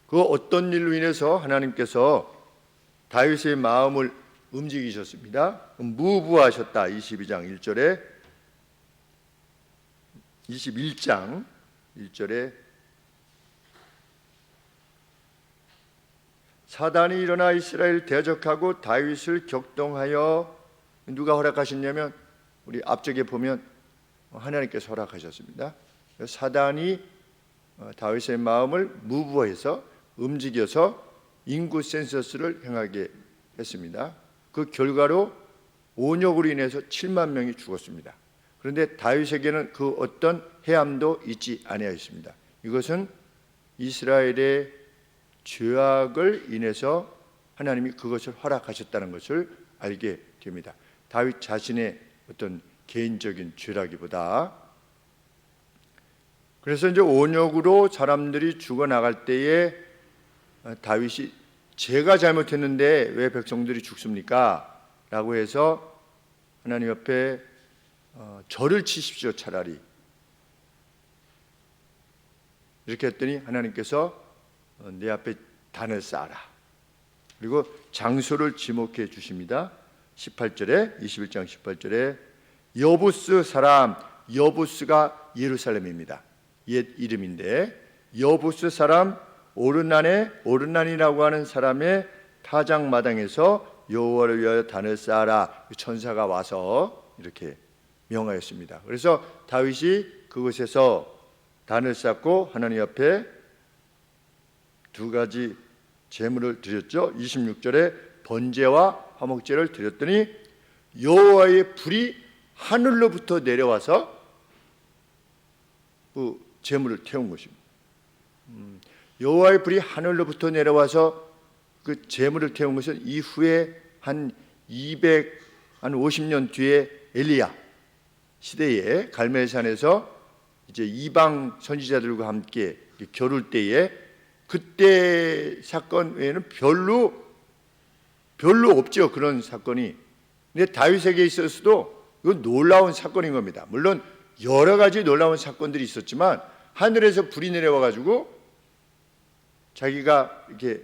그 어떤 일로 인해서 하나님께서 다윗의 마음을 움직이셨습니다. 무부하셨다. 22장 1절에 21장 1절에 사단이 일어나 이스라엘 대적하고 다윗을 격동하여, 누가 허락하셨냐면 우리 앞쪽에 보면 하나님께서 허락하셨습니다. 사단이 다윗의 마음을 무부해서 움직여서 인구 센서스를 행하게 했습니다. 그 결과로 온역으로 인해서 7만 명이 죽었습니다. 그런데 다윗에게는 그 어떤 해함도 있지 아니하였습니다. 이것은 이스라엘의 죄악을 인해서 하나님이 그것을 허락하셨다는 것을 알게 됩니다. 다윗 자신의 어떤 개인적인 죄라기보다. 그래서 이제 온역으로 사람들이 죽어나갈 때에 다윗이 제가 잘못했는데 왜 백성들이 죽습니까? 라고 해서 하나님 옆에 저를 치십시오 차라리, 이렇게 했더니 하나님께서 내 앞에 단을 쌓아라. 그리고 장소를 지목해 주십니다. 18절에 21장 18절에 여부스 사람, 여부스가 예루살렘입니다. 옛 이름인데 여부스 사람 오르난이라고 하는 사람의 타작마당에서 여호와를 위하여 단을 쌓아라. 천사가 와서 이렇게 명하였습니다. 그래서 다윗이 그곳에서 단을 쌓고 하나님 앞에 두 가지 제물을 드렸죠. 26절에 번제와 화목제를 드렸더니 여호와의 불이 하늘로부터 내려와서 그 제물을 태운 것입니다. 여호와의 불이 하늘로부터 내려와서 그 제물을 태운 것은 이후에 한 250년 뒤에 엘리야 시대에 갈멜산에서 이제 이방 선지자들과 함께 겨룰 때에 그때 사건 외에는 별로 없죠. 그런 사건이. 근데 다윗에게 있어서도 이건 놀라운 사건인 겁니다. 물론 여러 가지 놀라운 사건들이 있었지만 하늘에서 불이 내려와 가지고 자기가 이렇게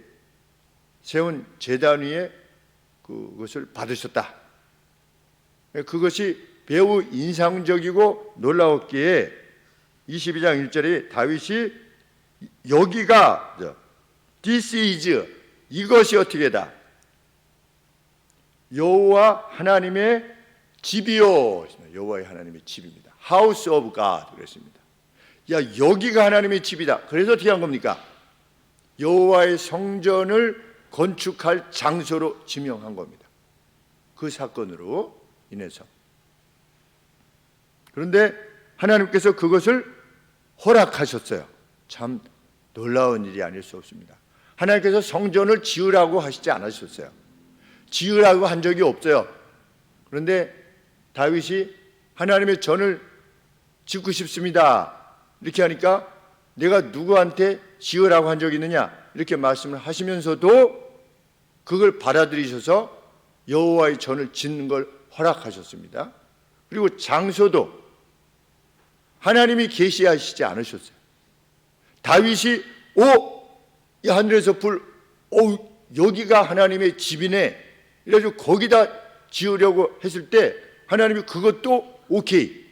세운 제단 위에 그것을 받으셨다. 그것이 매우 인상적이고 놀라웠기에 22장 1절에 다윗이 여기가 This is, 이것이 어떻게다 여호와 하나님의 집이요. 여호와의 하나님의 집입니다. House of God 그랬습니다. 야, 여기가 하나님의 집이다. 그래서 어떻게 한 겁니까? 여호와의 성전을 건축할 장소로 지명한 겁니다. 그 사건으로 인해서. 그런데 하나님께서 그것을 허락하셨어요. 참 놀라운 일이 아닐 수 없습니다. 하나님께서 성전을 지으라고 하시지 않으셨어요. 지으라고 한 적이 없어요. 그런데 다윗이 하나님의 전을 짓고 싶습니다. 이렇게 하니까 내가 누구한테 지으라고 한 적이 있느냐? 이렇게 말씀을 하시면서도 그걸 받아들이셔서 여호와의 전을 짓는 걸 허락하셨습니다. 그리고 장소도 하나님이 계시하시지 않으셨어요. 다윗이 이 하늘에서 불, 여기가 하나님의 집이네. 이래가지고 거기다 지으려고 했을 때 하나님이 그것도 오케이.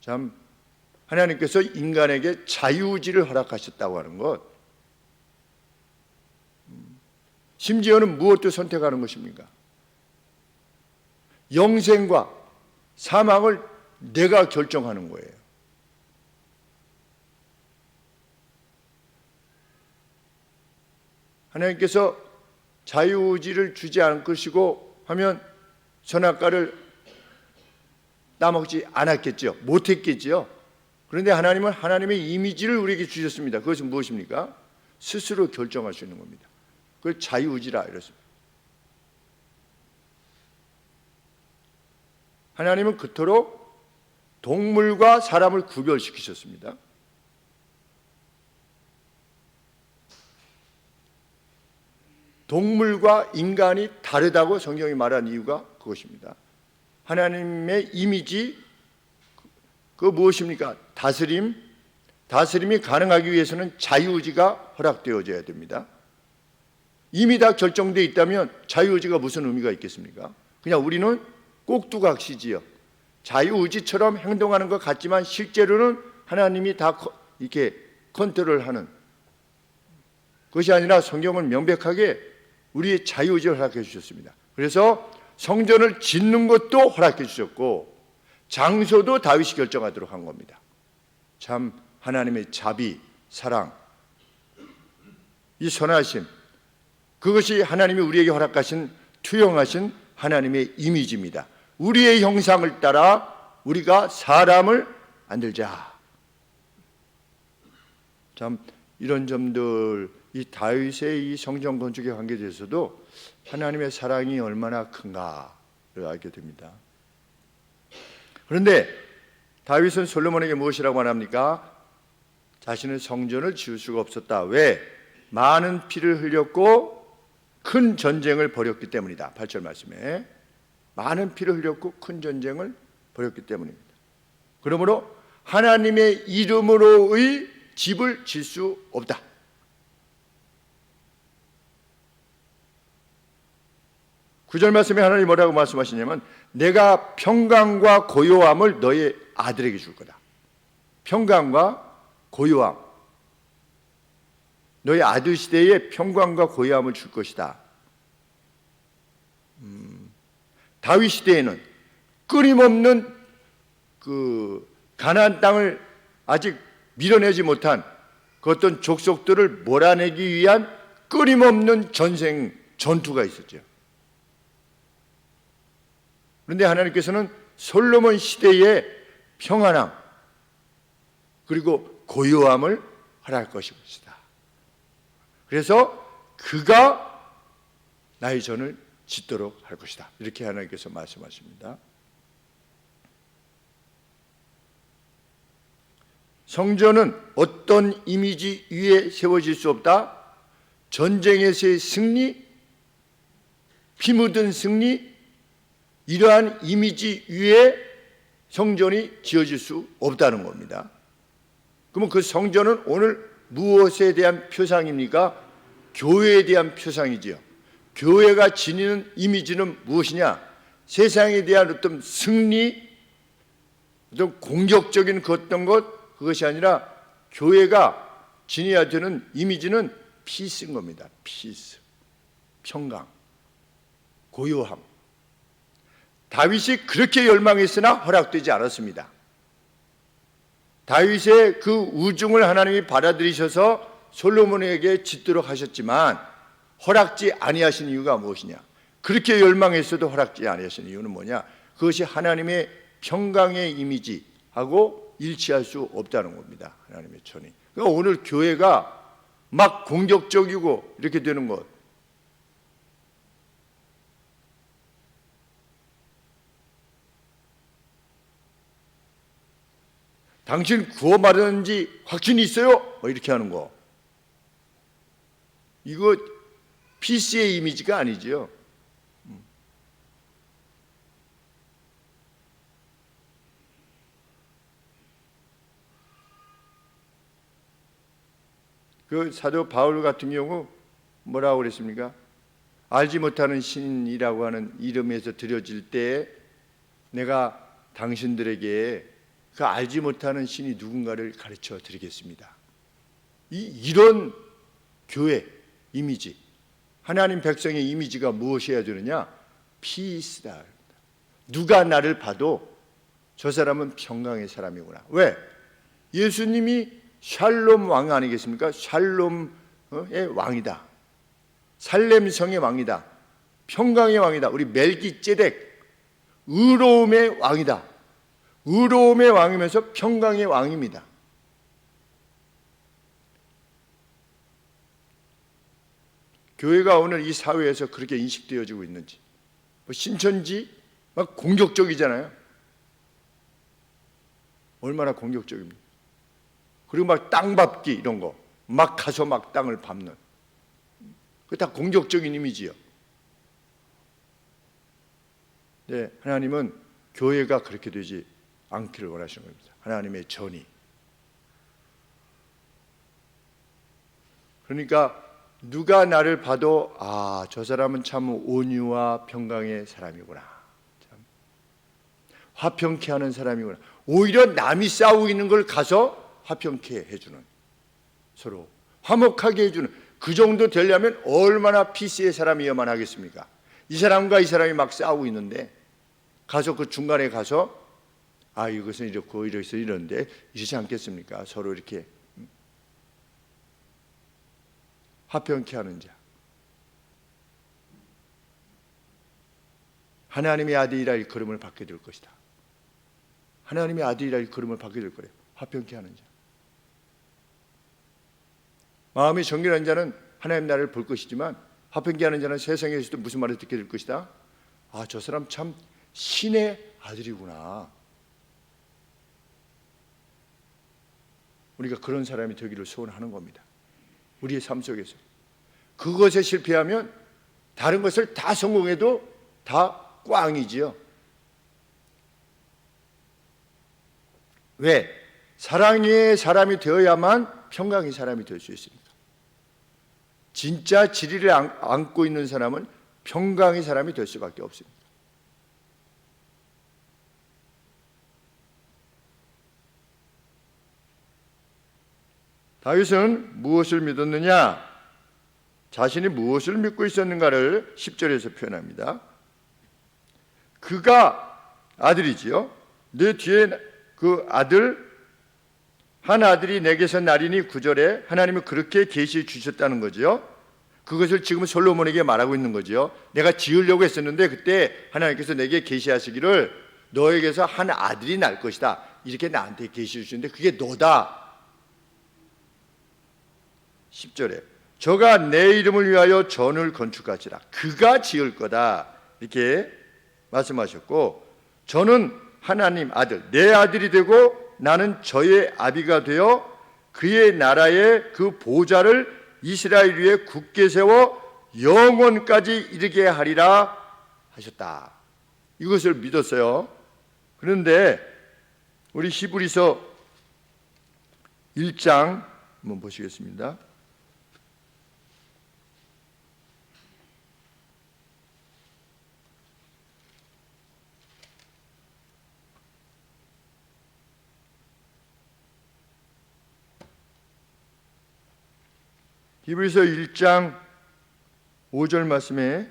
참 하나님께서 인간에게 자유의지를 허락하셨다고 하는 것, 심지어는 무엇도 선택하는 것입니까? 영생과 사망을 내가 결정하는 거예요. 하나님께서 자유의지를 주지 않을 것이고 하면 선악과를 따먹지 않았겠죠. 못했겠죠. 그런데 하나님은 하나님의 이미지를 우리에게 주셨습니다. 그것은 무엇입니까? 스스로 결정할 수 있는 겁니다. 그걸 자유의지라 이랬습니다. 하나님은 그토록 동물과 사람을 구별시키셨습니다. 동물과 인간이 다르다고 성경이 말한 이유가 그것입니다. 하나님의 이미지, 그 무엇입니까? 다스림, 다스림이 가능하기 위해서는 자유의지가 허락되어져야 됩니다. 이미 다 결정되어 있다면 자유의지가 무슨 의미가 있겠습니까? 그냥 우리는 꼭두각시지요. 자유의지처럼 행동하는 것 같지만 실제로는 하나님이 다 이렇게 컨트롤하는 그것이 아니라 성경은 명백하게 우리의 자유의지를 허락해 주셨습니다. 그래서 성전을 짓는 것도 허락해 주셨고 장소도 다윗이 결정하도록 한 겁니다. 참 하나님의 자비, 사랑, 이 선하심, 그것이 하나님이 우리에게 허락하신 투영하신 하나님의 이미지입니다. 우리의 형상을 따라 우리가 사람을 만들자. 참 이런 점들, 이 다윗의 이 성전 건축에 관계돼서도 하나님의 사랑이 얼마나 큰가를 알게 됩니다. 그런데 다윗은 솔로몬에게 무엇이라고 말합니까? 자신은 성전을 지을 수가 없었다. 왜? 많은 피를 흘렸고 큰 전쟁을 벌였기 때문이다. 8절 말씀에 많은 피를 흘렸고 큰 전쟁을 벌였기 때문입니다. 그러므로 하나님의 이름으로의 집을 질 수 없다. 구절 말씀에 하나님이 뭐라고 말씀하시냐면 내가 평강과 고요함을 너의 아들에게 줄 거다. 평강과 고요함, 너의 아들 시대에 평강과 고요함을 줄 것이다. 다윗 시대에는 끊임없는 그 가나안 땅을 아직 밀어내지 못한 그 어떤 족속들을 몰아내기 위한 끊임없는 전투가 있었죠. 그런데 하나님께서는 솔로몬 시대의 평안함 그리고 고요함을 허락할 것이다. 그래서 그가 나의 전을 짓도록 할 것이다. 이렇게 하나님께서 말씀하십니다. 성전은 어떤 이미지 위에 세워질 수 없다. 전쟁에서의 승리, 피 묻은 승리, 이러한 이미지 위에 성전이 지어질 수 없다는 겁니다. 그러면 그 성전은 오늘 무엇에 대한 표상입니까? 교회에 대한 표상이지요. 교회가 지니는 이미지는 무엇이냐? 세상에 대한 어떤 승리, 어떤 공격적인 어떤 것, 그것이 아니라 교회가 지녀야 되는 이미지는 피스인 겁니다. 피스, 평강, 고요함. 다윗이 그렇게 열망했으나 허락되지 않았습니다. 다윗의 그 우중을 하나님이 받아들이셔서 솔로몬에게 짓도록 하셨지만 허락지 아니하신 이유가 무엇이냐? 그렇게 열망했어도 허락지 아니하신 이유는 뭐냐? 그것이 하나님의 평강의 이미지하고 일치할 수 없다는 겁니다. 하나님의 천이. 그러니까 오늘 교회가 막 공격적이고 이렇게 되는 것, 당신 구원 받았는지 확신이 있어요? 뭐 이렇게 하는 거, 이거 PC의 이미지가 아니지요. 그 사도 바울 같은 경우 뭐라고 그랬습니까? 알지 못하는 신이라고 하는 이름에서 드려질 때 내가 당신들에게 그 알지 못하는 신이 누군가를 가르쳐 드리겠습니다. 이런 교회 이미지, 하나님 백성의 이미지가 무엇이어야 되느냐? 피스다. 누가 나를 봐도 저 사람은 평강의 사람이구나. 왜? 예수님이 샬롬 왕 아니겠습니까? 샬롬의 왕이다. 살렘성의 왕이다. 평강의 왕이다. 우리 멜기ጼ덱 의로움의 왕이다. 의로움의 왕이면서 평강의 왕입니다. 교회가 오늘 이 사회에서 그렇게 인식되어지고 있는지, 신천지 막 공격적이잖아요. 얼마나 공격적입니까? 그리고 막 땅 밟기 이런 거, 막 가서 막 땅을 밟는, 그게 다 공격적인 이미지요. 네, 하나님은 교회가 그렇게 되지 않기를 원하시는 겁니다. 하나님의 전이. 그러니까 누가 나를 봐도 아, 저 사람은 참 온유와 평강의 사람이구나, 참 화평케 하는 사람이구나. 오히려 남이 싸우고 있는 걸 가서 화평케 해주는, 서로 화목하게 해주는, 그 정도 되려면 얼마나 피스의 사람이어야만 하겠습니까? 이 사람과 이 사람이 막 싸우고 있는데 가서 그 중간에 가서 아, 이것은 이렇고 이래서 이런데 이러지 않겠습니까? 서로 이렇게 화평케 하는 자, 하나님의 아들이라 일컬음을 받게 될 것이다. 하나님의 아들이라 일컬음을 받게 될 거래요. 화평케 하는 자. 마음이 정결한 자는 하나님 나라를 볼 것이지만 화평케 하는 자는 세상에서도 무슨 말을 듣게 될 것이다. 아, 저 사람 참 신의 아들이구나. 우리가 그런 사람이 되기를 소원하는 겁니다. 우리의 삶 속에서 그것에 실패하면 다른 것을 다 성공해도 다 꽝이지요. 왜? 사랑의 사람이 되어야만 평강의 사람이 될 수 있습니다. 진짜 진리를 안고 있는 사람은 평강의 사람이 될 수밖에 없습니다. 다윗은 무엇을 믿었느냐? 자신이 무엇을 믿고 있었는가를 10절에서 표현합니다. 그가 아들이지요. 내 뒤에 그 아들, 한 아들이 내게서 나리니 9절에 하나님이 그렇게 계시해 주셨다는 거죠. 그것을 지금 솔로몬에게 말하고 있는 거죠. 내가 지으려고 했었는데 그때 하나님께서 내게 계시하시기를 너에게서 한 아들이 날 것이다, 이렇게 나한테 계시해 주시는데 그게 너다. 10절에 저가 내 이름을 위하여 전을 건축하시라, 그가 지을 거다, 이렇게 말씀하셨고, 저는 하나님 아들, 내 아들이 되고 나는 저의 아비가 되어 그의 나라의 그 보좌를 이스라엘 위에 굳게 세워 영원까지 이르게 하리라 하셨다. 이것을 믿었어요. 그런데 우리 히브리서 1장 한번 보시겠습니다. 히브리서 1장 5절 말씀에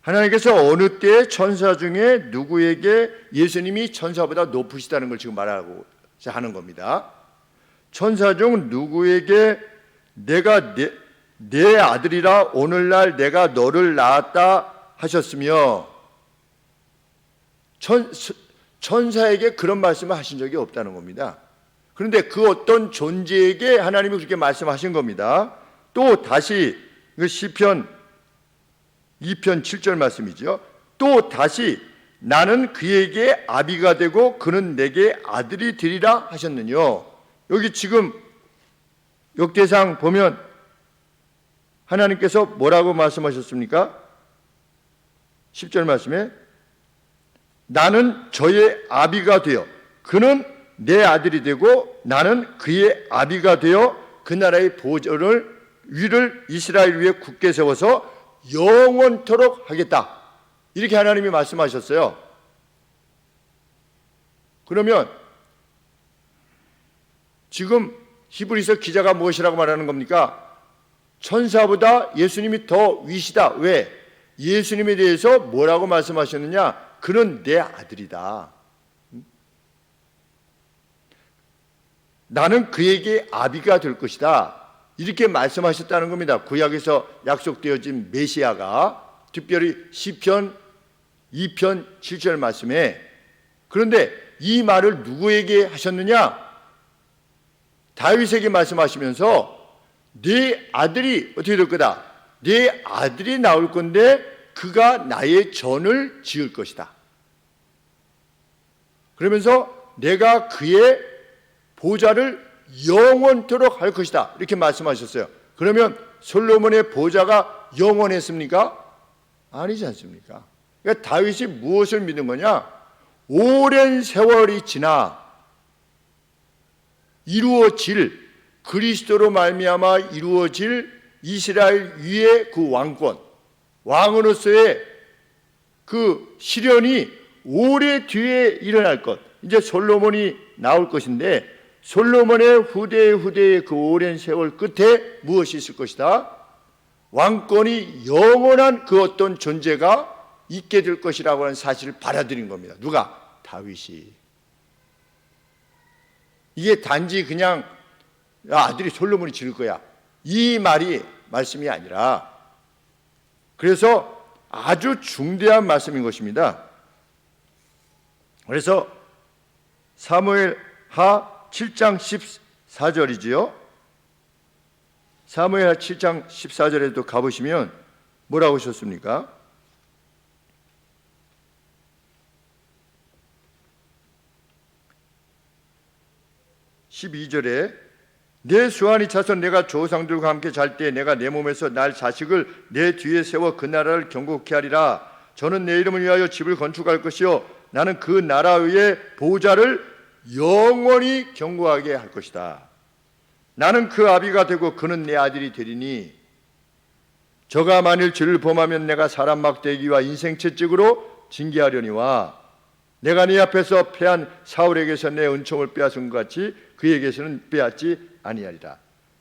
하나님께서 어느 때에 천사 중에 누구에게 예수님이 천사보다 높으시다는 걸 지금 말하고 하는 겁니다. 천사 중 누구에게 내가 내 아들이라 오늘날 내가 너를 낳았다 하셨으며, 천사에게 그런 말씀을 하신 적이 없다는 겁니다. 그런데 그 어떤 존재에게 하나님이 그렇게 말씀하신 겁니다. 또 다시 시편 2편 7절 말씀이죠. 또 다시 나는 그에게 아비가 되고 그는 내게 아들이 되리라 하셨느뇨. 여기 지금 역대상 보면 하나님께서 뭐라고 말씀하셨습니까? 10절 말씀에 나는 저의 아비가 되어 그는 내 아들이 되고 나는 그의 아비가 되어 그 나라의 보좌를 위를 이스라엘 위에 굳게 세워서 영원토록 하겠다, 이렇게 하나님이 말씀하셨어요. 그러면 지금 히브리서 기자가 무엇이라고 말하는 겁니까? 천사보다 예수님이 더 위시다. 왜? 예수님에 대해서 뭐라고 말씀하셨느냐? 그는 내 아들이다. 나는 그에게 아비가 될 것이다, 이렇게 말씀하셨다는 겁니다. 구약에서 약속되어진 메시아가, 특별히 시편 2편 7절 말씀에. 그런데 이 말을 누구에게 하셨느냐? 다윗에게 말씀하시면서 네 아들이 어떻게 될 거다, 네 아들이 나올 건데 그가 나의 전을 지을 것이다. 그러면서 내가 그의 보좌를 영원토록 할 것이다, 이렇게 말씀하셨어요. 그러면 솔로몬의 보좌가 영원했습니까? 아니지 않습니까? 그러니까 다윗이 무엇을 믿는 거냐? 오랜 세월이 지나 이루어질, 그리스도로 말미암아 이루어질 이스라엘 위의 그 왕권, 왕으로서의 그 실현이 오래 뒤에 일어날 것, 이제 솔로몬이 나올 것인데, 솔로몬의 후대의 그 오랜 세월 끝에 무엇이 있을 것이다? 왕권이 영원한 그 어떤 존재가 있게 될 것이라고 하는 사실을 받아들인 겁니다. 누가? 다윗이. 이게 단지 그냥 아들이 솔로몬이 지을 거야, 이 말씀이 아니라, 그래서 아주 중대한 말씀인 것입니다. 그래서 사무엘하 7장 14절이지요. 사무엘하 7장 14절에도 가보시면 뭐라고 하셨습니까? 12절에 내 수완이 차서 내가 조상들과 함께 잘 때 내가 내 몸에서 날 자식을 내 뒤에 세워 그 나라를 경고케 하리라. 저는 내 이름을 위하여 집을 건축할 것이요 나는 그 나라 위에 보좌를 영원히 경고하게 할 것이다. 나는 그 아비가 되고 그는 내 아들이 되리니 저가 만일 죄를 범하면 내가 사람 막대기와 인생 채찍으로 징계하려니와 내가 네 앞에서 패한 사울에게서 내 은총을 빼앗은 것 같이 그에게서는 빼앗지 아니하리라.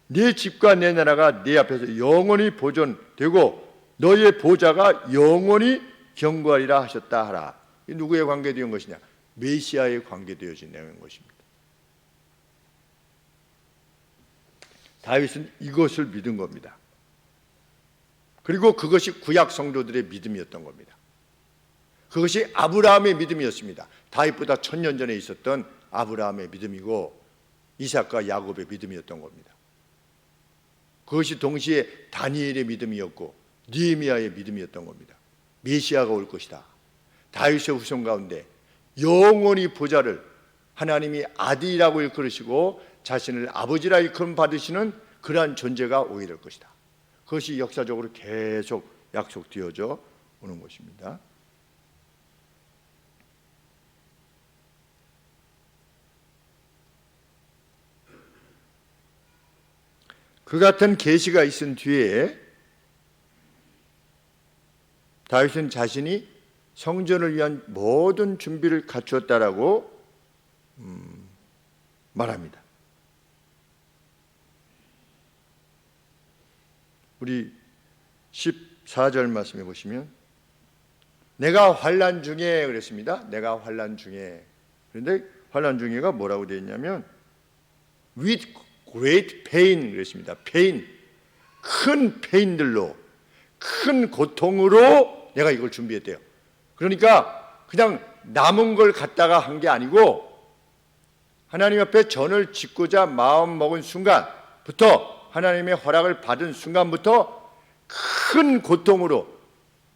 네 집과 내 나라가 네 앞에서 영원히 보존되고 너희의 보좌가 영원히 경고하리라 하셨다 하라. 이 누구에 관계되어 것이냐? 메시아에 관계되어지는 것입니다. 다윗은 이것을 믿은 겁니다. 그리고 그것이 구약 성도들의 믿음이었던 겁니다. 그것이 아브라함의 믿음이었습니다. 다윗보다 1000년 전에 있었던 아브라함의 믿음이고 이삭과 야곱의 믿음이었던 겁니다. 그것이 동시에 다니엘의 믿음이었고 느헤미야의 믿음이었던 겁니다. 메시아가 올 것이다. 다윗의 후손 가운데 영원히 보좌를 하나님이 아들이라고 일컬으시고 자신을 아버지라 일컬음 받으시는 그러한 존재가 오게 될 것이다. 그것이 역사적으로 계속 약속되어져 오는 것입니다. 그 같은 계시가 있은 뒤에 다윗은 자신이 성전을 위한 모든 준비를 갖추었다라고 말합니다. 우리 14절 말씀해 보시면 내가 환난 중에 그랬습니다. 내가 환난 중에. 그런데 환난 중에가 뭐라고 되어 있냐면 with great pain 그랬습니다. pain, 큰 페인들로, 큰 고통으로 내가 이걸 준비했대요. 그러니까 그냥 남은 걸 갖다가 한 게 아니고 하나님 앞에 전을 짓고자 마음 먹은 순간부터, 하나님의 허락을 받은 순간부터 큰 고통으로,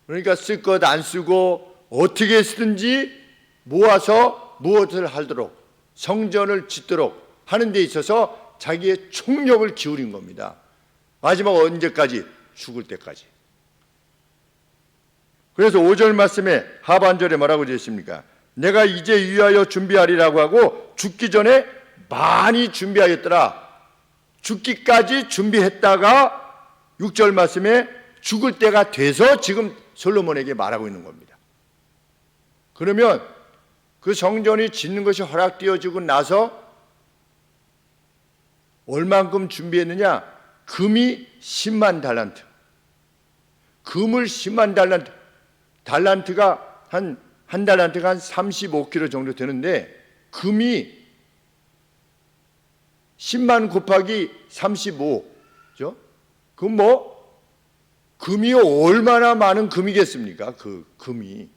그러니까 쓸 것 안 쓰고 어떻게 쓰든지 모아서 무엇을 하도록, 성전을 짓도록 하는 데 있어서 자기의 총력을 기울인 겁니다. 마지막 언제까지? 죽을 때까지. 그래서 5절 말씀에 하반절에 뭐라고 되어 있습니까? 내가 이제 위하여 준비하리라고 하고 죽기 전에 많이 준비하였더라. 죽기까지 준비했다가 6절 말씀에 죽을 때가 돼서 지금 솔로몬에게 말하고 있는 겁니다. 그러면 그 성전이 짓는 것이 허락되어지고 나서 얼만큼 준비했느냐? 금이 10만 달란트, 금을 10만 달란트, 달란트가 한 달란트가 한 35kg 정도 되는데 금이 10만 곱하기 35죠? 그럼 뭐 금이 얼마나 많은 금이겠습니까? 그 금이.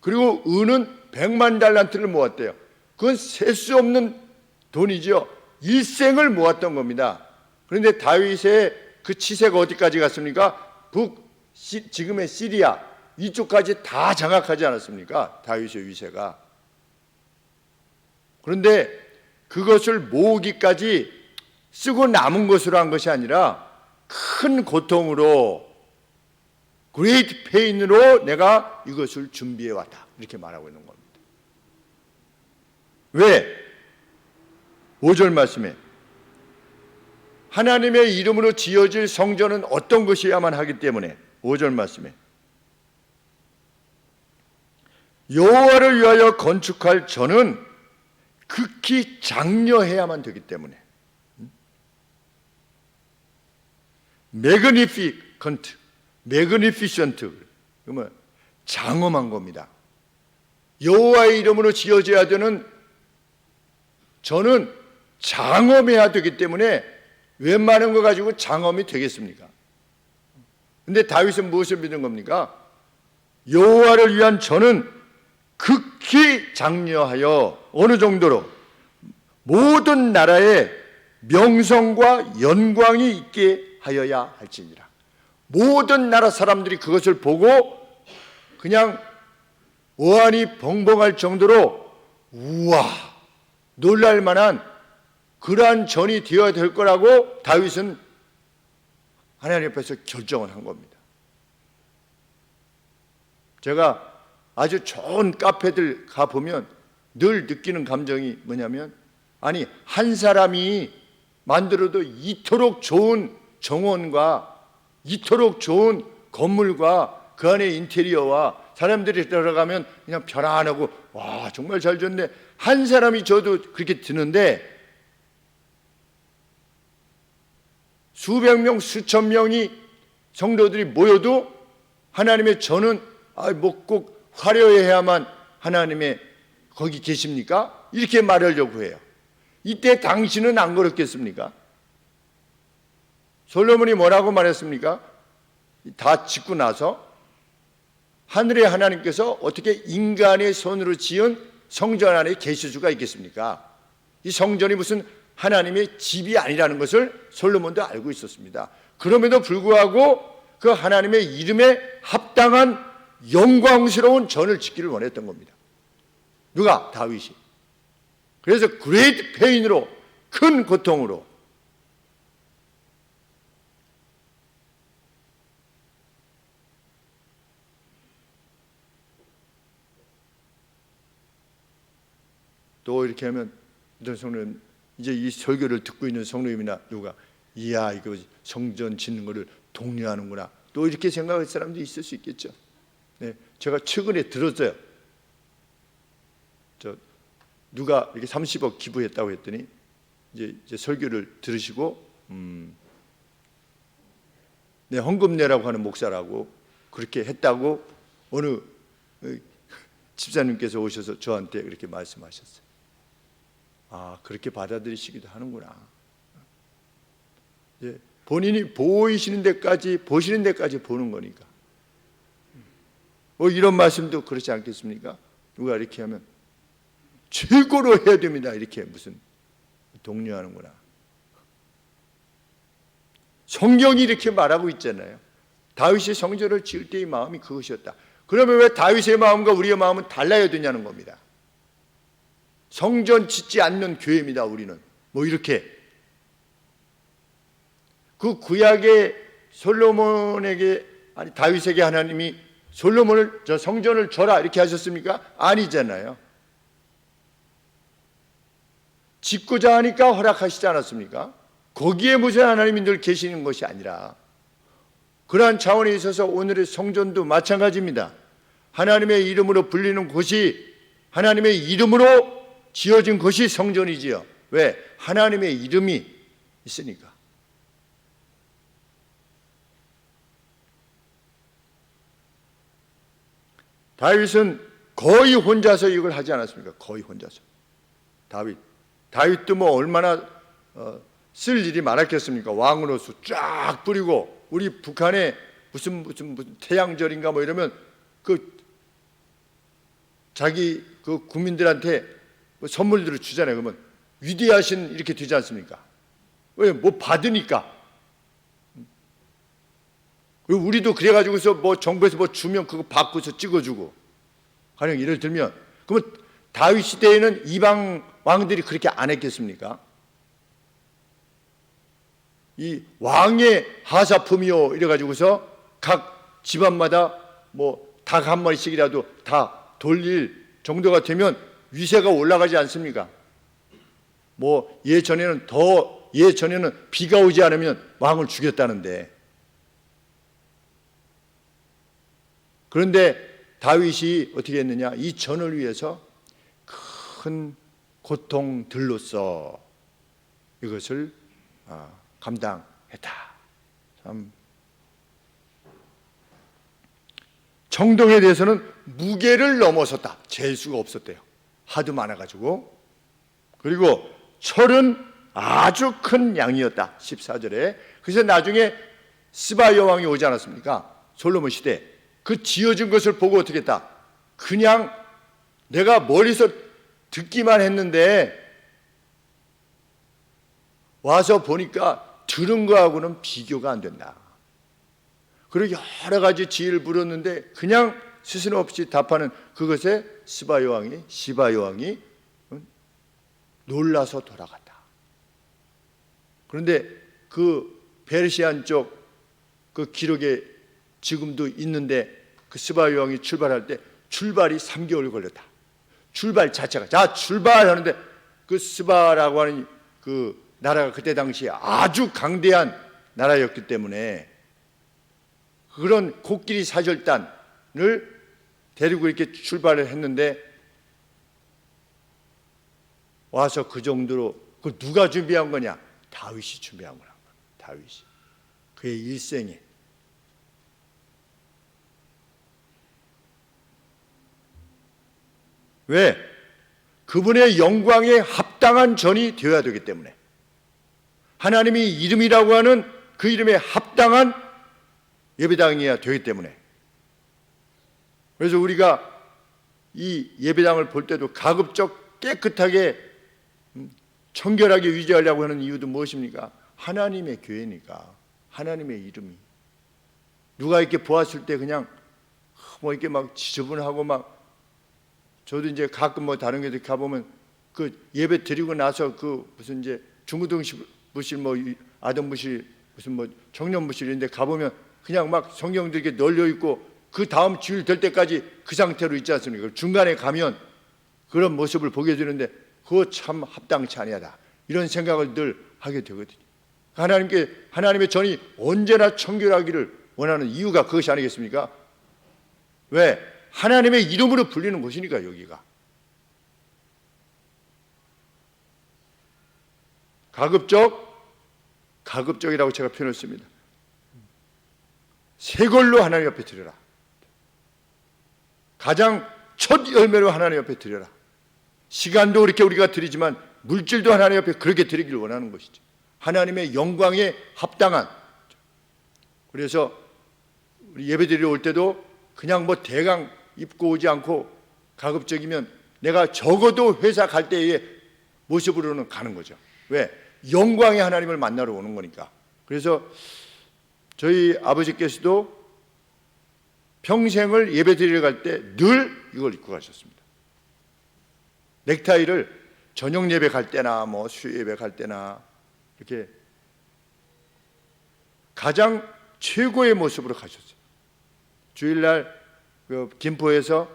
그리고 은은 100만 달란트를 모았대요. 그건 셀 수 없는 돈이죠. 일생을 모았던 겁니다. 그런데 다윗의 그 치세가 어디까지 갔습니까? 지금의 시리아 이쪽까지 다 장악하지 않았습니까? 다윗의 위세가. 그런데 그것을 모으기까지 쓰고 남은 것으로 한 것이 아니라 큰 고통으로 great pain으로 내가 이것을 준비해 왔다. 이렇게 말하고 있는 겁니다. 왜? 5절 말씀에 하나님의 이름으로 지어질 성전은 어떤 것이어야만 하기 때문에 5절 말씀에 여호와를 위하여 건축할 전은 극히 장려해야만 되기 때문에 magnificent, 그러면 장엄한 겁니다. 여호와의 이름으로 지어져야 되는 전은 장엄해야 되기 때문에 웬만한 거 가지고 장엄이 되겠습니까? 근데 다윗은 무엇을 믿는 겁니까? 여호와를 위한 전은 극히 장려하여 어느 정도로 모든 나라에 명성과 영광이 있게 하여야 할지니라. 모든 나라 사람들이 그것을 보고 그냥 어안이 벙벙할 정도로 우와 놀랄 만한 그러한 전이 되어야 될 거라고 다윗은 하나님 앞에서 결정을 한 겁니다. 제가 아주 좋은 카페들 가보면 늘 느끼는 감정이 뭐냐면 아니 한 사람이 만들어도 이토록 좋은 정원과 이토록 좋은 건물과 그 안에 인테리어와 사람들이 들어가면 그냥 편안하고 와 정말 잘 졌네 한 사람이 저도 그렇게 드는데 수백 명 수천 명이 성도들이 모여도 하나님의 전은 뭐 꼭 화려해야만 하나님의 거기 계십니까? 이렇게 말하려고 해요. 이때 당신은 안 그렇겠습니까? 솔로몬이 뭐라고 말했습니까? 다 짓고 나서 하늘의 하나님께서 어떻게 인간의 손으로 지은 성전 안에 계실 수가 있겠습니까? 이 성전이 무슨 하나님의 집이 아니라는 것을 솔로몬도 알고 있었습니다. 그럼에도 불구하고 그 하나님의 이름에 합당한 영광스러운 전을 짓기를 원했던 겁니다. 누가? 다윗이. 그래서 great pain으로 큰 고통으로 또 이렇게 하면 어떤 성도님 이제 이 설교를 듣고 있는 성도님이나 누가 이야 이거 성전 짓는 거를 독려하는구나 또 이렇게 생각할 사람도 있을 수 있겠죠. 네, 제가 최근에 들었어요. 누가 이렇게 30억 기부했다고 했더니 이제 설교를 들으시고 네, 헌금 내라고 하는 목사라고 그렇게 했다고 어느 집사님께서 오셔서 저한테 그렇게 말씀하셨어요. 아 그렇게 받아들이시기도 하는구나. 네, 본인이 보시는 데까지 보는 거니까. 이런 말씀도 그렇지 않겠습니까? 누가 이렇게 하면 최고로 해야 됩니다. 이렇게 무슨 독려하는구나. 성경이 이렇게 말하고 있잖아요. 다윗이 성전을 지을 때의 마음이 그것이었다. 그러면 왜 다윗의 마음과 우리의 마음은 달라야 되냐는 겁니다. 성전 짓지 않는 교회입니다. 우리는 뭐 이렇게 그 구약의 솔로몬에게 아니 다윗에게 하나님이 솔로몬을 저 성전을 줘라 이렇게 하셨습니까? 아니잖아요. 짓고자 하니까 허락하시지 않았습니까? 거기에 무슨 하나님이 늘 계시는 것이 아니라 그러한 차원에 있어서 오늘의 성전도 마찬가지입니다. 하나님의 이름으로 불리는 곳이 하나님의 이름으로 지어진 것이 성전이지요. 왜? 하나님의 이름이 있으니까. 다윗은 거의 혼자서 이걸 하지 않았습니까? 거의 혼자서. 다윗도 뭐 얼마나 쓸 일이 많았겠습니까? 왕으로서 쫙 뿌리고 우리 북한에 무슨 태양절인가 뭐 이러면 그 자기 그 국민들한테 뭐 선물들을 주잖아요. 그러면 위대하신 이렇게 되지 않습니까? 왜? 뭐 받으니까. 그리고 우리도 그래가지고서 뭐 정부에서 뭐 주면 그거 받고서 찍어주고. 가령 예를 들면 그러면 다윗 시대에는 이방 왕들이 그렇게 안 했겠습니까? 이 왕의 하사품이요 이래가지고서 각 집안마다 뭐 닭 한 마리씩이라도 다 돌릴 정도가 되면 위세가 올라가지 않습니까? 뭐 예전에는 비가 오지 않으면 왕을 죽였다는데, 그런데 다윗이 어떻게 했느냐? 이 전을 위해서 큰 고통들로써 이것을 감당했다. 참, 정동에 대해서는 무게를 넘어섰다. 잴 수가 없었대요. 하도 많아가지고. 그리고 철은 아주 큰 양이었다. 14절에. 그래서 나중에 스바 여왕이 오지 않았습니까? 솔로몬 시대. 그 지어진 것을 보고 어떻게 했다? 그냥 내가 멀리서 듣기만 했는데 와서 보니까 들은 거하고는 비교가 안 된다. 그리고 여러 가지 지혜를 물었는데 그냥 스스럼없이 답하는 그것에 시바 여왕이 놀라서 돌아갔다. 그런데 그 페르시안 쪽 그 기록에 지금도 있는데 그 스바 여왕이 출발할 때 출발이 3개월 걸렸다. 출발 자체가. 자, 출발하는데 그 스바라고 하는 그 나라가 그때 당시에 아주 강대한 나라였기 때문에 그런 코끼리 사절단을 데리고 이렇게 출발을 했는데 와서 그 정도로 그 누가 준비한 거냐? 다윗이 준비한 거란 거야. 다윗이. 그의 일생에. 왜? 그분의 영광에 합당한 전이 되어야 되기 때문에. 하나님이 이름이라고 하는 그 이름에 합당한 예배당이어야 되기 때문에. 그래서 우리가 이 예배당을 볼 때도 가급적 깨끗하게 청결하게 유지하려고 하는 이유도 무엇입니까? 하나님의 교회니까. 하나님의 이름이. 누가 이렇게 보았을 때 그냥 뭐 이렇게 막 지저분하고 막, 저도 이제 가끔 뭐 다른 데 가보면 그 예배 드리고 나서 그 무슨 이제 중고등 부실 뭐 아동 부실 무슨 뭐 청년 부실 이런 데 가보면 그냥 막 성경들 이렇게 널려 있고 그 다음 주일 될 때까지 그 상태로 있지 않습니까? 중간에 가면 그런 모습을 보게 되는데 그거 참 합당치 아니하다. 이런 생각을 늘 하게 되거든요. 하나님의 전이 언제나 청결하기를 원하는 이유가 그것이 아니겠습니까? 왜? 하나님의 이름으로 불리는 곳이니까 여기가. 가급적이라고 제가 표현했습니다. 새 걸로 하나님 앞에 드려라. 가장 첫 열매로 하나님 앞에 드려라. 시간도 그렇게 우리가 드리지만 물질도 하나님 앞에 그렇게 드리길 원하는 것이죠. 하나님의 영광에 합당한. 그래서 우리 예배 드리러 올 때도 그냥 뭐 대강 입고 오지 않고 가급적이면 내가 적어도 회사 갈 때의 모습으로는 가는 거죠. 왜? 영광의 하나님을 만나러 오는 거니까. 그래서 저희 아버지께서도 평생을 예배 드리러 갈 때 늘 이걸 입고 가셨습니다. 넥타이를 저녁 예배 갈 때나 뭐 수요 예배 갈 때나 이렇게 가장 최고의 모습으로 가셨어요. 주일날 그 김포에서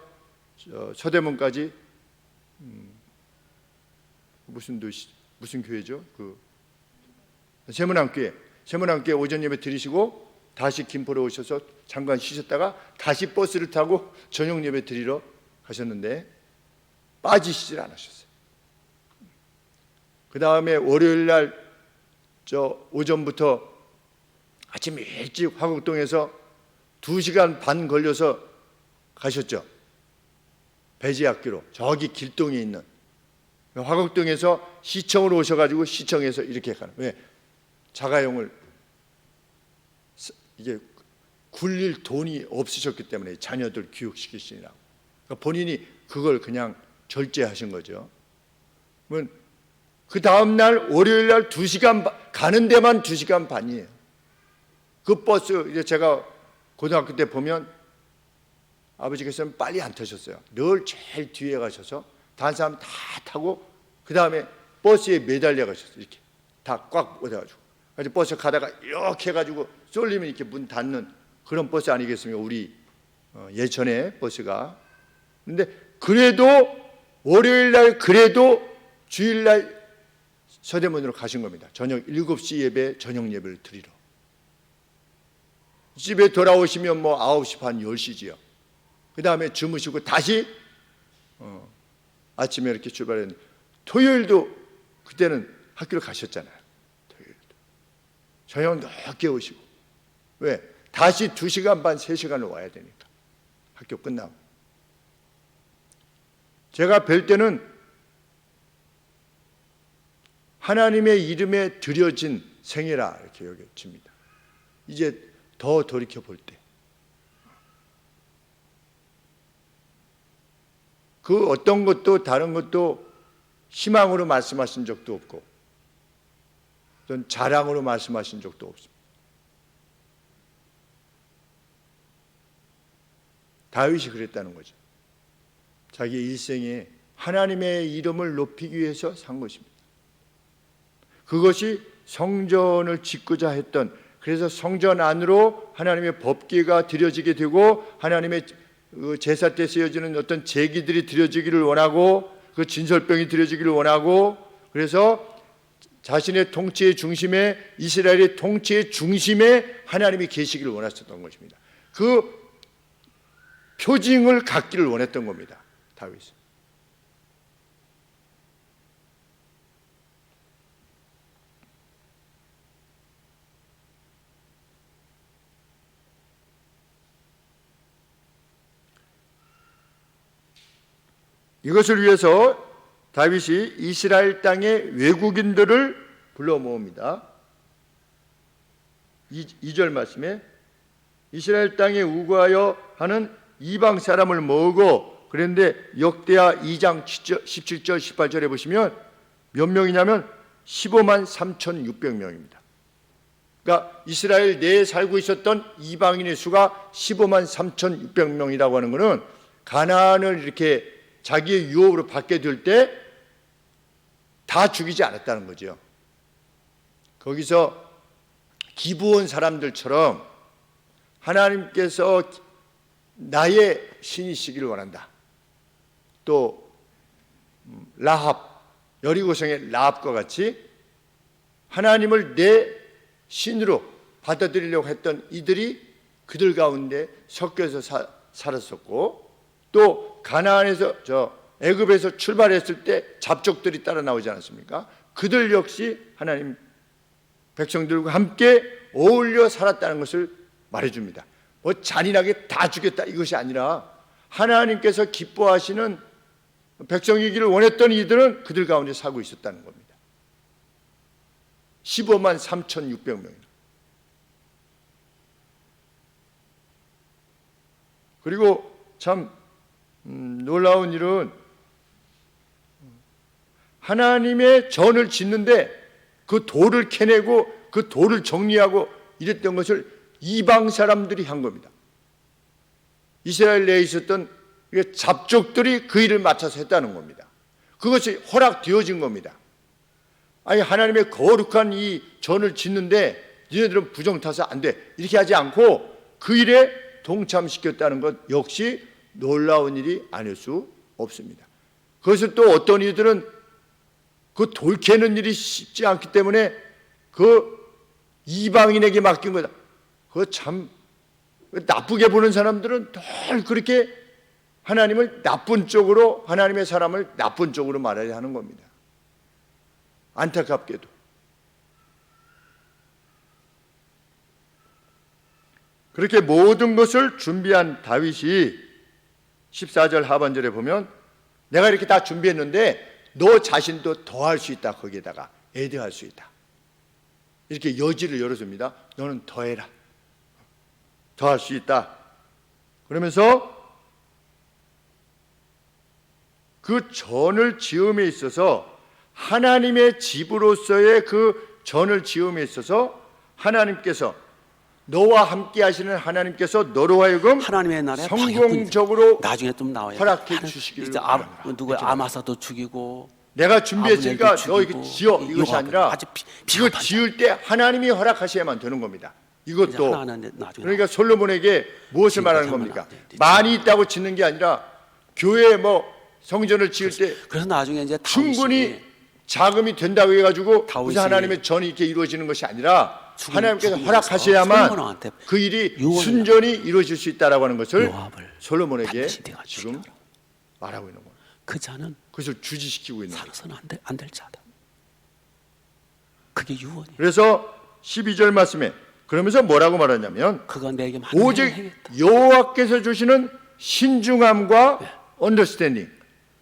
서대문까지 무슨 교회죠? 그 세문안교회 오전 예배 드리시고 다시 김포로 오셔서 잠깐 쉬셨다가 다시 버스를 타고 저녁 예배 드리러 가셨는데 빠지시질 않으셨어요. 그 다음에 월요일날 오전부터 아침 일찍 화곡동에서 2시간 반 걸려서 가셨죠. 배지학교로 저기 길동에 있는 화곡동에서 시청으로 오셔가지고 시청에서 이렇게 가는. 왜? 자가용을 이게 굴릴 돈이 없으셨기 때문에 자녀들 교육시키시느라고. 그러니까 본인이 그걸 그냥 절제하신 거죠. 그 다음날 월요일날 2시간 가는 데만 2시간 반이에요. 그 버스 이제 제가 고등학교 때 보면 아버지께서는 빨리 안 타셨어요. 늘 제일 뒤에 가셔서 다른 사람 다 타고 그 다음에 버스에 매달려 가셨어요. 이렇게 다 꽉 꽂아가지고. 그래서 버스 가다가 이렇게 해가지고 쏠리면 이렇게 문 닫는 그런 버스 아니겠습니까? 우리 예전에 버스가. 근데 그래도 월요일 날 그래도 주일 날 서대문으로 가신 겁니다. 저녁 7시 예배, 저녁 예배를 드리러. 집에 돌아오시면 뭐 9시 반, 10시지요. 그 다음에 주무시고 다시 아침에 이렇게 출발했는데, 토요일도 그때는 학교를 가셨잖아요. 토요일도. 저녁 늦게 오시고. 왜? 다시 2시간 반, 3시간을 와야 되니까. 학교 끝나고. 제가 뵐 때는 하나님의 이름에 드려진 생애라 이렇게 여겨집니다. 이제 더 돌이켜 볼 때. 그 어떤 것도 다른 것도 희망으로 말씀하신 적도 없고 어떤 자랑으로 말씀하신 적도 없습니다. 다윗이 그랬다는 거죠. 자기 일생에 하나님의 이름을 높이기 위해서 산 것입니다. 그것이 성전을 짓고자 했던, 그래서 성전 안으로 하나님의 법궤가 드려지게 되고 하나님의 제사 때 쓰여지는 어떤 제기들이 드려지기를 원하고 그 진설병이 드려지기를 원하고, 그래서 자신의 통치의 중심에, 이스라엘의 통치의 중심에 하나님이 계시기를 원하셨던 것입니다. 그 표징을 갖기를 원했던 겁니다. 다윗은. 이것을 위해서 다윗이 이스라엘 땅의 외국인들을 불러 모읍니다. 2절 말씀에 이스라엘 땅에 우거하여 하는 이방 사람을 모으고, 그런데 역대하 2장 17절 18절에 보시면 몇 명이냐면 15만 3,600명입니다. 그러니까 이스라엘 내에 살고 있었던 이방인의 수가 15만 3,600명이라고 하는 것은 가나안을 이렇게 자기의 유업으로 받게 될 때 다 죽이지 않았다는 거죠. 거기서 기브온 사람들처럼 하나님께서 나의 신이시기를 원한다. 또 라합, 여리고성의 라합과 같이 하나님을 내 신으로 받아들이려고 했던 이들이 그들 가운데 섞여서 살았었고, 또 가나안에서 애굽에서 출발했을 때 잡족들이 따라 나오지 않았습니까? 그들 역시 하나님 백성들과 함께 어울려 살았다는 것을 말해줍니다. 뭐 잔인하게 다 죽였다 이것이 아니라 하나님께서 기뻐하시는 백성이기를 원했던 이들은 그들 가운데 살고 있었다는 겁니다. 15만 3,600명. 그리고 참 놀라운 일은 하나님의 전을 짓는데 그 돌을 캐내고 그 돌을 정리하고 이랬던 것을 이방 사람들이 한 겁니다. 이스라엘 내에 있었던 잡족들이 그 일을 맡아서 했다는 겁니다. 그것이 허락되어진 겁니다. 아니, 하나님의 거룩한 이 전을 짓는데 니네들은 부정타서 안 돼, 이렇게 하지 않고 그 일에 동참시켰다는 것 역시 놀라운 일이 아닐 수 없습니다. 그것을 또 어떤 이들은 그 돌 캐는 일이 쉽지 않기 때문에 그 이방인에게 맡긴 거다. 그거 참 나쁘게 보는 사람들은 늘 그렇게 하나님을 나쁜 쪽으로, 하나님의 사람을 나쁜 쪽으로 말해야 하는 겁니다. 안타깝게도. 그렇게 모든 것을 준비한 다윗이 14절 하반절에 보면 내가 이렇게 다 준비했는데 너 자신도 더 할 수 있다. 거기에다가 애드할 수 있다. 이렇게 여지를 열어줍니다. 너는 더 해라. 더 할 수 있다. 그러면서 그 전을 지음에 있어서 하나님의 집으로서의 그 전을 지음에 있어서 하나님께서, 너와 함께 하시는 하나님께서 너로 하여금 하나님의 나라에 성공적으로 나중에 좀 나와요. 허락해 주시기를 바랍니다. 누구의 아마사도 죽이고 내가 준비했으니까 아브넬도 너 이거 죽이고, 지어, 이것이 아니라 아주 이거 지을 때 하나님이 허락하셔야만 되는 겁니다. 이것도 하나는 나중에 그러니까 솔로몬에게 무엇을 지금까지 말하는 한번 겁니까? 나왔죠. 많이 있다고 짓는 게 아니라 교회 뭐 성전을 지을 때 그래서 나중에 이제 충분히 자금이 된다고 해가지고 다윗이 무슨 하나님의 전이 이렇게 이루어지는 것이 아니라 하나님께서 죽으면서 허락하셔야만 솔로몬한테 그 일이 유언을 순전히 이루어질 수 있다라고 하는 것을 요압을 솔로몬에게 반드시 네가 지금 죽여라. 말하고 있는 거예요. 그 자는 그것을 주지시키고 있는 거예요. 살아서는 안 될 자다. 그게 유언이에요. 그래서 12절 말씀에 그러면서 뭐라고 말하냐면 그거 내게 많은 오직 일을 해야겠다. 여호와께서 주시는 신중함과 언더스탠딩,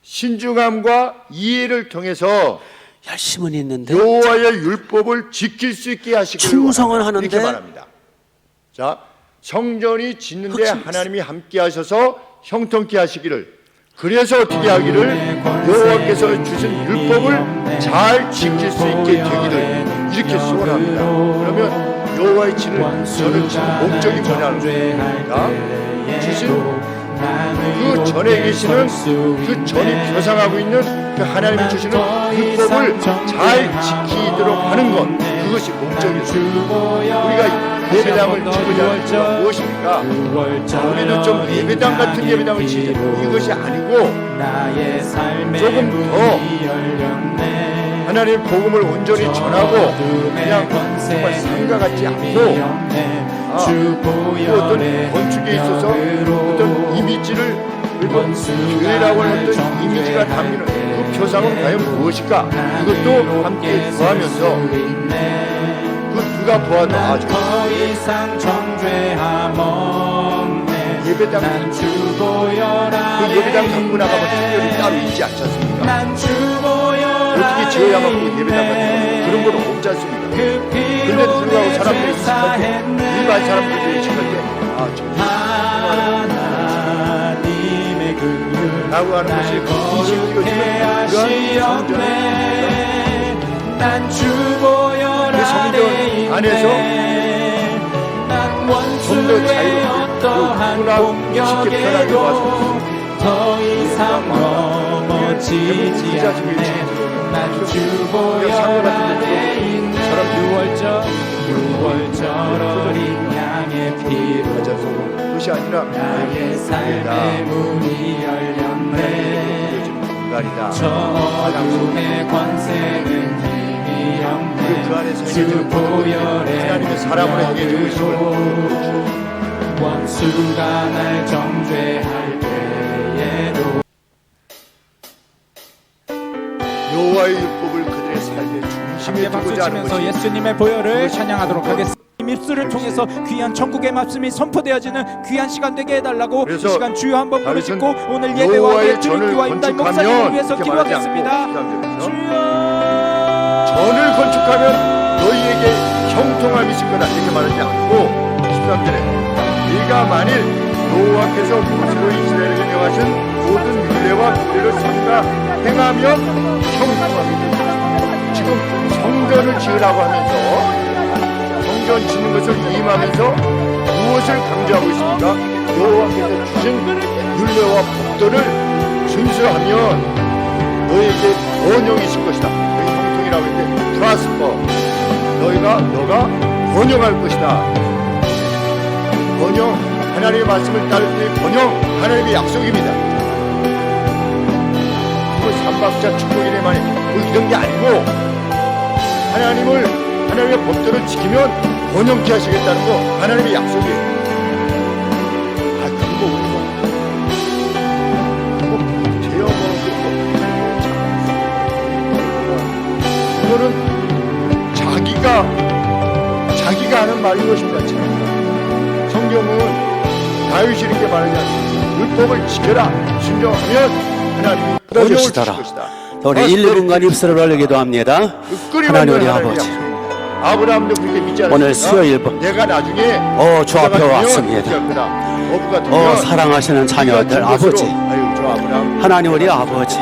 신중함과 이해를 통해서 열심은 있는데 여호와의 율법을 지킬 수 있게 하시기를 충성은 원합니다. 하는데 이렇게 말합니다. 자, 성전이 짓는데 흑심이 하나님이 함께 하셔서 형통케 하시기를, 그래서 어떻게 하기를 여호와께서 주신 율법을 잘 지킬 수 있게 되기를 이렇게 소원합니다. 그러면 여호와의 저는 지금 목적이 뭐냐니까 주신 그 전에 계시는 그 전이 표상하고 있는 그 하나님이 주시는 율법을 잘 지키도록 하는 것, 그것이 목적이죠. 우리가 예배당을 지고자 이유가 무엇입니까? 우리도 좀 예배당 같은 예배당을 지자, 이것이 아니고 조금 더 하나님의 복음을 온전히 전하고 그냥 정말 상가 같지 않고 그 어떤 건축에 있어서 어떤 이미지를, 그리고 교회라고 하는 어떤 이미지가 담기는 그 표상은 과연 무엇일까? 이것도 함께 구하면서 그 누가 보아도 아주 예배당 그 예배당 갖고 나가면 특별히 따로 있지 않지 않습니까? 어떻게 지어야만 그 예배당 같은 거 그런 건 없지 않습니까? 근데도 불구하고 사람들이 익숙할 때, 일반 사람들이 익숙할 때 라고 하는 것이 인식이 되어지는 그런 성전의 그 성전 안에서 좀 더 자유롭게 누구나 쉽게 편하게 와서 더 이상 넘어지지 않네. 난 주보혈 안에 있는 유월절 어린 양의 피로 그것이 아니라 나의 삶의 문이 열렸네. 공간이다. 저 어둠의 권세는 힘이 없네. 그 안에서 행해지는 하나님의 사람으로 행해지고 있음을 원수가 날 정죄할 때에도 여호와의 율법을 그들의 삶의 중심에 함께 박수 두고자 하는 치면서 것이 예수님의 보혈을 찬양하도록 하겠습니다. 이 입술을 통해서 귀한 천국의 말씀이 선포되어지는 귀한 시간 되게 해달라고 이 시간 주여 한번 다윗은 부르시고 오늘 예배와 여호와의 함께 전을 주님과 임달 목사님을 건축하면 위해서 이렇게 말하지 기도하겠습니다. 않고 주여 전을 건축하면 너희에게 형통함이 있을 거다 이렇게 말하지 않고 13절에 네가 만일 여호와께서 모세로 이스라엘에게 명하신 모든 율례와 규례를 삼가 행하면 형통함이 된다. 지금 성전을 지으라고 하면서 성전 짓는 것을 임하면서 무엇을 강조하고 있습니까? 여호와께서 주신 율례와 법도를 준수하면 너에게 번영이 있을 것이다. 여기 형통이라고 했는데 프라스퍼, 너가 번영할 것이다. 번영, 하나님의 말씀을 따를 때 번영, 하나님의 약속입니다. 그 삼박자 축복이래만이 뭐 이런 게 아니고 하나님의 법도를 지키면 번영케 하시겠다는 거 하나님의 약속이에요. 그거 우리가 그거는 자기가 하는 말인 것입니다. 성경은 다윗이 이렇게 말하지 않습니까? 율법을 지켜라, 순종하면 하나님이 번영을 주실 보여주시더라. 것이다. 우리 1분간 입술을 벌리기도 합니다. 하나님 우리 아버지, 아브라함도 그렇게 믿지 않았습니까? 오늘 수요일 번 내가 나중에 주 앞에 왔습니다. 사랑하시는 자녀들 아버지, 하나님 우리 아버지,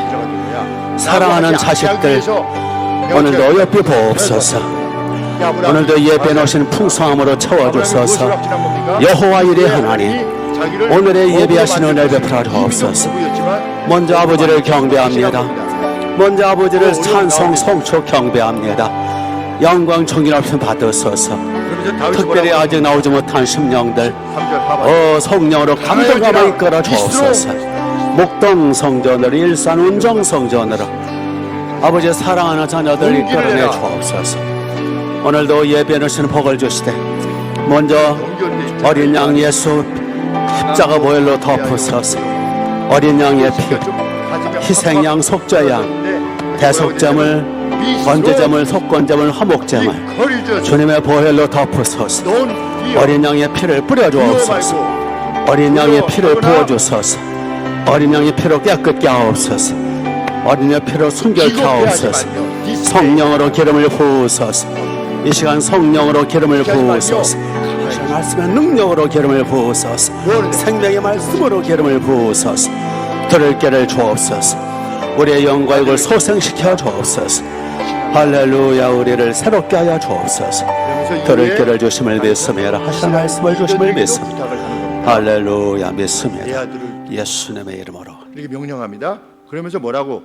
사랑하는 자식들 오늘도 옆에 보옵소서. 오늘도 예배 놓으신 풍성함으로 채워주소서. 여호와 이레 하나님, 오늘의 예배하신 은혜 베풀어 주옵소서. 먼저 아버지를 경배합니다. 먼저 아버지를 찬송 성초 경배합니다. 영광 존귀 높임 받으소서. 그러면서 다윗이 특별히 뭐라고 아직 나오지 못한 심령들 3절 하반절 성령으로 감동감을 이끌어 주옵소서. 목동 성전으로 일산 운정 성전으로 아버지 사랑하는 자녀들 이끌어내 주옵소서. 오늘도 예배는 신 복을 주시되 먼저 어린 양 예수 십자가 보혈로 덮으소서. 어린 양의 피 희생양 속죄양 대속점을 번제점을 속건점을 화목점을 주님의 보혈로 덮으소서. 어린 양의 피를 뿌려주옵소서. 어린 양의 피를 부어주소서. 어린 양의 피로 깨끗게 하옵소서. 어린 양의 피로 순결케 하옵소서. 성령으로 기름을 부으소서. 이 시간 성령으로 기름을 부으소서. 말씀의 능력으로 기름을 부으소서. 생명의 말씀으로 기름을 부으소서. 들을 길을 주옵소서. 우리의 영과 육을 소생시켜 주옵소서. 할렐루야. 우리를 새롭게 하여 주옵소서. 들을 길을 주심을 믿습니다. 하신 말씀을 주심을 믿습니다. 할렐루야. 믿습니다. 예수님의 이름으로 이렇게 명령합니다. 그러면서 뭐라고?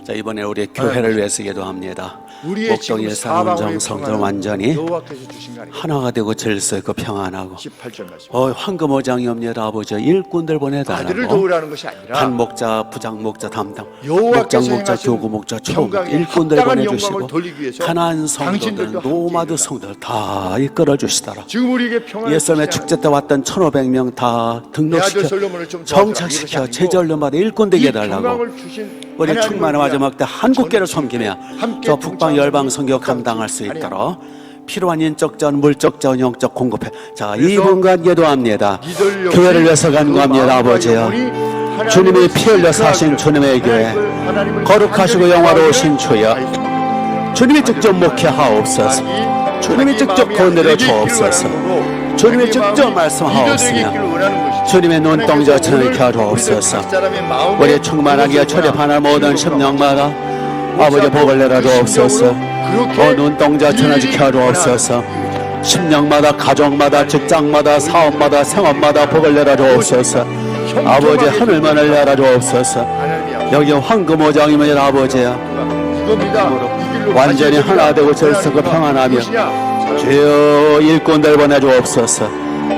자, 이번에 우리 교회를 위해서 기도합니다. 우리의 목동 지금 일산 사방의 운정 성전 평안은 완전히 여호와께서 주신 거 아니에요? 하나가 되고 질서 있고 평안하고 18절 말씀. 황금어장이옵니다. 아버지 일꾼들 아들을 보내달라고 도우라는 것이 아니라 단목자 부장목자 담당 여호와께서 목장목자 행하신 교구목자 초목 평강에 일꾼들 합당한 보내주시고 영광을 돌리기 위해서 가나안 성도들 당신들도 노마드 함께해라. 성도들 다 이끌어 주시더라. 지금 우리에게 평안을 예수님의 주시지 축제 때 왔던 1,500명 다 내 아들 등록시켜 솔로몬을 좀 도와주라. 정착시켜 이것이 아니고 제절로마다 일꾼 되게 이 해달라고. 평강을 주신 우리 하나님을 충만의 위한 마지막 때 한국계를 전체 섬기며 함께 저 북방 동참하는 열방 선교 북방 감당할 수 아니야. 있도록 필요한 인적 자원, 물적 자원, 영적 공급해. 자, 그래서 이분간 기도합니다. 니들 역시 교회를 위해서 간구합니다. 그 마음과 아버지요. 영혼이 주님이 피 흘려 하나님을 사신 주님의 교회, 하나님을 거룩하시고 완전히 영화로우신 주여, 다했습니다. 주님이 직접 목회하옵소서. 주님이 직접 거느려 주옵소서. 주님이 직접 말씀하옵으며 주님의 눈동자처럼 켜주옵소서. 우리 충만하게 출입하는 모든 심령마다 아버지 복을 내려 주옵소서. 눈동자처럼 지켜주옵소서. 심령마다 가정마다 직장마다 사업마다 생업마다 복을 내려 주옵소서. 아버지 하늘만을 열어 주옵소서. 여기 황금오장이면 아버지야 완전히 하나 되고 절석고 평안하며 주여 일꾼들 보내주옵소서.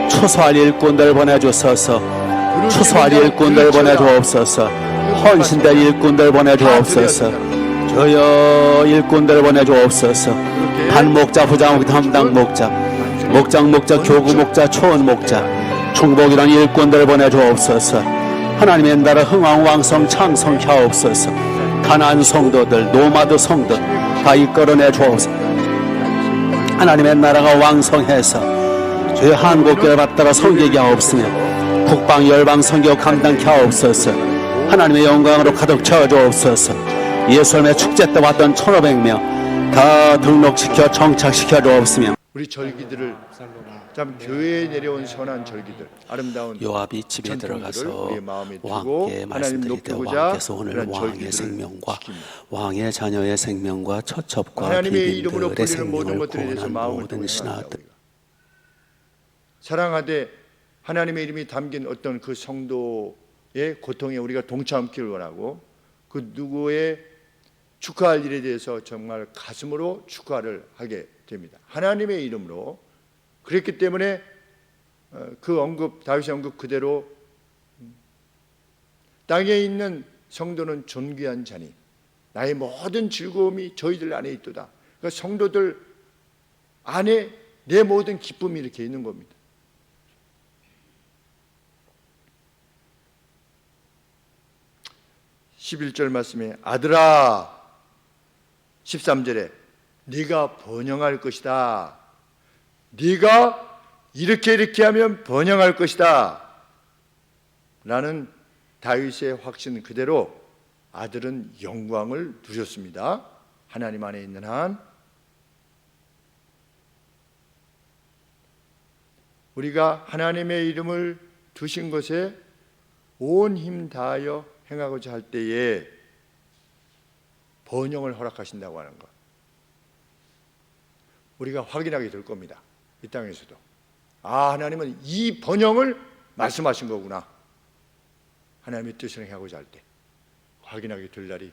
추수할 일꾼들 보내주소서. 추수할 일꾼들 보내주옵소서. 헌신될 일꾼들 보내주옵소서. 주여 일꾼들 보내주옵소서. 단목자 부장목 담당 목자 목장 목자 교구 목자 초원 목자 충복이란 일꾼들 보내주옵소서. 하나님의 나라 흥왕왕성 창성케 하옵소서. 가나안 성도들 노마드 성도 다 이끌어내 주옵소서. 하나님의 나라가 왕성해서 주의 한국교회 받다가 섬기게 하옵으며 북방 열방 선교 감당케 하옵소서. 하나님의 영광으로 가득 채워 주옵소서. 예수님의 축제 때 왔던 1,500명 다 등록시켜 정착시켜 주옵으며 우리 절기들을 참 교회에 내려온 선한 절기들 아름다운 요압이 집에 전통들을 들어가서 우리의 마음에 두고 왕께 하나님 말씀드릴 때 높이고자 왕께서 오늘 그런 왕의 절기들을 생명과 지킵니다. 왕의 자녀의 생명과 처첩과 하나님의 이름으로 비빈들의 불리는 모든 생명을 것들에 대해서 구원한 마음을 모든 통해 신하들 사랑하되 하나님의 이름이 담긴 어떤 그 성도의 고통에 우리가 동참하기를 원하고 그 누구의 축하할 일에 대해서 정말 가슴으로 축하를 하게 됩니다. 하나님의 이름으로. 그랬기 때문에 그 언급 다윗의 언급 그대로 땅에 있는 성도는 존귀한 자니 나의 모든 즐거움이 저희들 안에 있도다. 그러니까 성도들 안에 내 모든 기쁨이 이렇게 있는 겁니다. (11절) 말씀에 아들아 13절에 네가 번영할 것이다. 네가 이렇게 하면 번영할 것이다 라는 다윗의 확신 그대로 아들은 영광을 누렸습니다. 하나님 안에 있는 한. 우리가 하나님의 이름을 두신 것에 온 힘 다하여 행하고자 할 때에 번영을 허락하신다고 하는 것, 우리가 확인하게 될 겁니다. 이 땅에서도 하나님은 이 번영을 말씀하신 거구나. 하나님의 뜻을 행하고자 할 때 확인하게 될 날이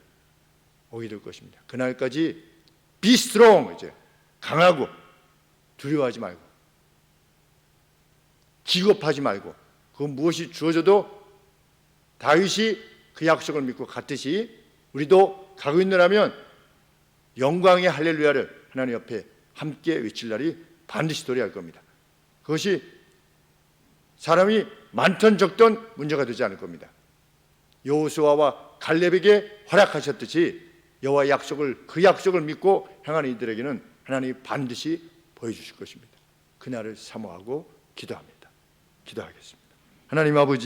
오게 될 것입니다. 그날까지 be strong, 이제 강하고 두려워하지 말고 기겁하지 말고 그 무엇이 주어져도 다윗이 그 약속을 믿고 갔듯이 우리도 가고 있느라면 영광의 할렐루야를 하나님 옆에 함께 외칠 날이 반드시 도래할 겁니다. 그것이 사람이 많던 적던 문제가 되지 않을 겁니다. 여호수아와 갈렙에게 허락하셨듯이 여호와의 약속을 그 약속을 믿고 향하는 이들에게는 하나님이 반드시 보여주실 것입니다. 그날을 사모하고 기도합니다. 기도하겠습니다. 하나님 아버지